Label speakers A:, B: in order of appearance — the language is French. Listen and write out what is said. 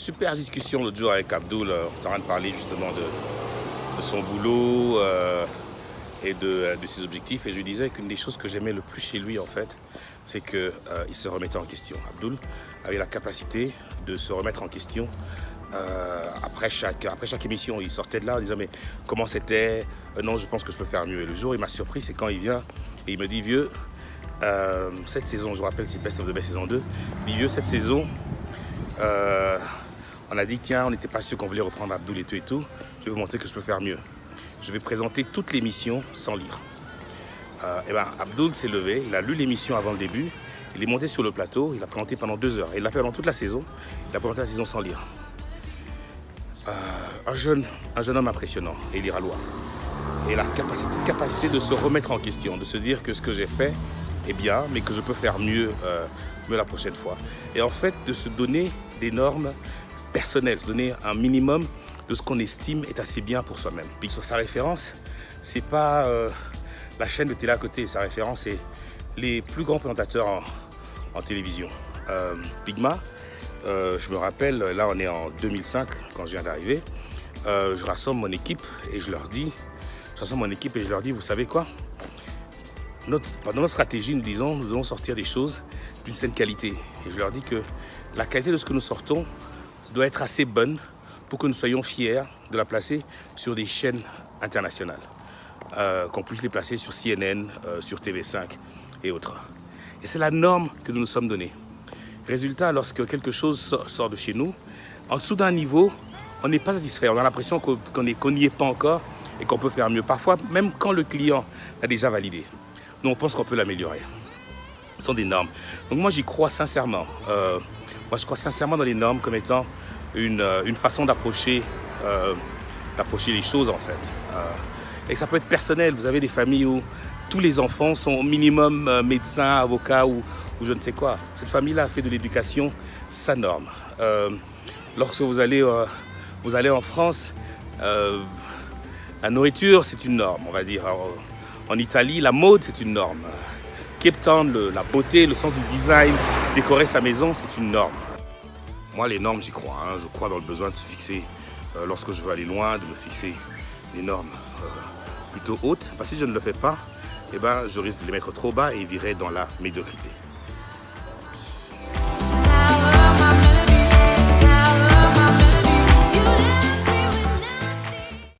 A: super discussion l'autre jour avec Abdoul. On est en train de parler justement de son boulot et de ses objectifs. Et je lui disais qu'une des choses que j'aimais le plus chez lui, en fait, c'est qu'il se remettait en question. Abdoul avait la capacité de se remettre en question après chaque émission. Il sortait de là en disant mais comment c'était, non, je pense que je peux faire mieux. Et le jour où il m'a surpris, c'est quand il vient et il me dit vieux, cette saison, je vous rappelle, c'est Best of the Best saison 2. Il dit vieux, cette saison, on a dit tiens, on n'était pas sûr qu'on voulait reprendre Abdoul et tout. Je vais vous montrer que je peux faire mieux. Je vais présenter toute l'émission sans lire. Et ben, Abdoul s'est levé, il a lu l'émission avant le début, il est monté sur le plateau, il a présenté pendant 2 heures. Et il l'a fait pendant toute la saison, il a présenté la saison sans lire. Un jeune homme impressionnant, Elie Ralois. Et la capacité de se remettre en question, de se dire que ce que j'ai fait est bien, mais que je peux faire mieux la prochaine fois. Et en fait, de se donner des normes personnelles, se donner un minimum de ce qu'on estime est assez bien pour soi-même. Puis sur sa référence, c'est pas la chaîne de télé à côté, sa référence c'est les plus grands présentateurs en télévision. Pigma, je me rappelle, là on est en 2005 quand je viens d'arriver, je rassemble mon équipe et je leur dis, vous savez quoi? Dans notre stratégie, nous devons sortir des choses d'une certaine qualité. Et je leur dis que la qualité de ce que nous sortons doit être assez bonne pour que nous soyons fiers de la placer sur des chaînes internationales. Qu'on puisse les placer sur CNN, sur TV5 et autres. Et c'est la norme que nous nous sommes donnée. Résultat, lorsque quelque chose sort de chez nous, en dessous d'un niveau, on n'est pas satisfait. On a l'impression qu'on n'y est pas encore et qu'on peut faire mieux. Parfois, même quand le client a déjà validé, nous on pense qu'on peut l'améliorer. Ce sont des normes. Donc moi j'y crois sincèrement. Je crois sincèrement dans les normes comme étant une façon d'approcher les choses en fait. Et ça peut être personnel. Vous avez des familles où tous les enfants sont au minimum médecins, avocats ou je ne sais quoi. Cette famille-là fait de l'éducation sa norme. Lorsque vous allez en France, la nourriture c'est une norme, on va dire. En Italie, la mode c'est une norme. Cape Town, la beauté, le sens du design, décorer sa maison, c'est une norme. Moi, les normes, j'y crois. Je crois dans le besoin de se fixer, lorsque je veux aller loin, de me fixer des normes plutôt hautes. Parce que si je ne le fais pas, eh ben, je risque de les mettre trop bas et virer dans la médiocrité.